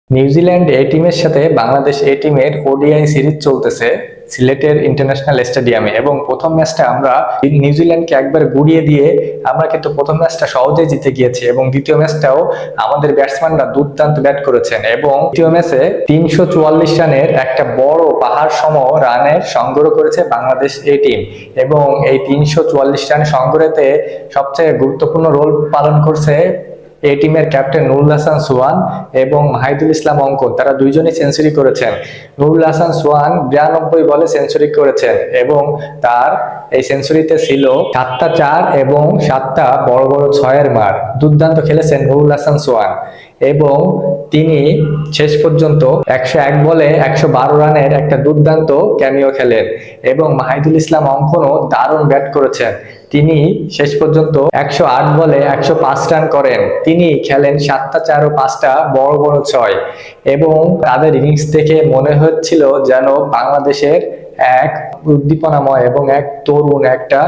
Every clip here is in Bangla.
নিউজিল্যান্ড এ টিমের সাথে বাংলাদেশ এ টিমের ওডিআই সিরিজ চলতেছে সিলেটের ইন্টারন্যাশনাল স্টেডিয়ামে, এবং প্রথম ম্যাচটা আমরা নিউজিল্যান্ডকে একবার গুড়িয়ে দিয়ে আমরা কিন্তু প্রথম ম্যাচটা সহজেই জিতে গিয়েছি, এবং দ্বিতীয় ম্যাচটাও আমাদের ব্যাটসম্যানরা দুর্দান্ত ব্যাট করেছেন এবং দ্বিতীয় ম্যাচে 344 রানের একটা বড় পাহাড় সম রানের সংগ্রহ করেছে বাংলাদেশ এ টিম। এবং এই 344 রান সংগ্রহেতে সবচেয়ে গুরুত্বপূর্ণ রোল পালন করছে এই টিমের ক্যাপ্টেন নুরুল হাসান সোহান এবং মাহিদুল ইসলাম অঙ্কন। তারা দুইজনই সেঞ্চুরি করেছেন। নুরুল হাসান সোহান 92 বলে সেঞ্চুরি করেছেন এবং তার এই সেঞ্চুরিতে ছিল 7টা 4 এবং 7টা বড় বড় 6-এর মার। দুর্দান্ত খেলেছেন নুরুল হাসান সোহান এবং তিনি শেষ পর্যন্ত 101 বলে 112 রানের একটা দুর্দান্ত ক্যামিও খেলেন। এবং মাহিদুল ইসলাম অঙ্কনও দারুণ ব্যাট করেছেন। তিনি শেষ পর্যন্ত 108 বলে 105 রান করেন। তিনি খেলেন 7টা 4 ও 5টা বড় বড় 6, এবং তাদের ইনিংস দেখে মনে হচ্ছিল যেন বাংলাদেশের এক উদ্দীপনাময় এবং এক তরুণ একটা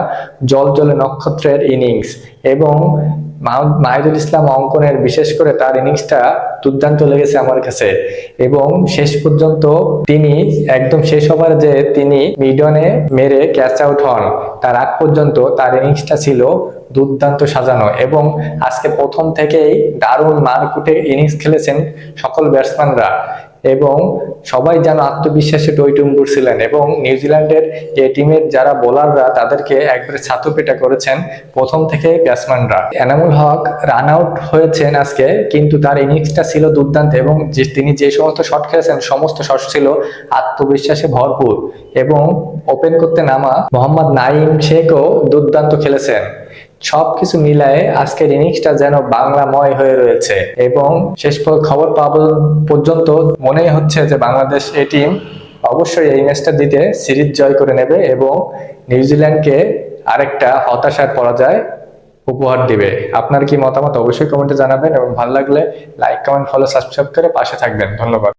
জলজলে নক্ষত্রের ইনিংস। এবং মাহিদুল ইসলাম অঙ্কনের বিশেষ করে তার ইনিংসটা দুর্দান্ত লেগেছে আমার কাছে। এবং শেষ পর্যন্ত তিনি একদম শেষ ওভারে যে তিনি মিডনে মেরে ক্যাচ আউট হন, তার আগ পর্যন্ত তার ইনিংসটা ছিল দুর্দান্ত সাজানো। এবং আজকে প্রথম থেকেই দারুণ মারকুটে ইনিংস খেলেছেন সকল ব্যাটসম্যানরা, এবং সবাই যেন আত্মবিশ্বাসে টইটুম্বুর ছিলেন। এবং নিউজিল্যান্ডের যে টিমের যারা বোলাররা তাদেরকে একবারে ছাতু পেটা করেছেন প্রথম থেকে ব্যাটসম্যানরা। এনামুল হক রান আউট হয়েছেন আজকে, কিন্তু তার ইনিংসটা ছিল দুর্দান্ত, এবং তিনি যে সমস্ত শট খেলেছেন সমস্ত শট ছিল আত্মবিশ্বাসে ভরপুর। এবং ওপেন করতে নামা মোহাম্মদ নাইম শেখও দুর্দান্ত খেলেছেন। সবকিছু মিলায়ে আজকের ইনিংসটা যেন বাংলাময় হয়ে রয়েছে, এবং শেষ খবর পাওয়া পর্যন্ত মনেই হচ্ছে যে বাংলাদেশ এ টিম অবশ্যই এই ম্যাচটা জিতে সিরিজ জয় করে নেবে এবং নিউজিল্যান্ডকে আরেকটা হতাশার পরাজয় উপহার দিবে। আপনার কি মতামত অবশ্যই কমেন্টে জানাবেন, এবং ভালো লাগলে লাইক, কমেন্ট, ফলো, সাবস্ক্রাইব করে পাশে থাকবেন। ধন্যবাদ।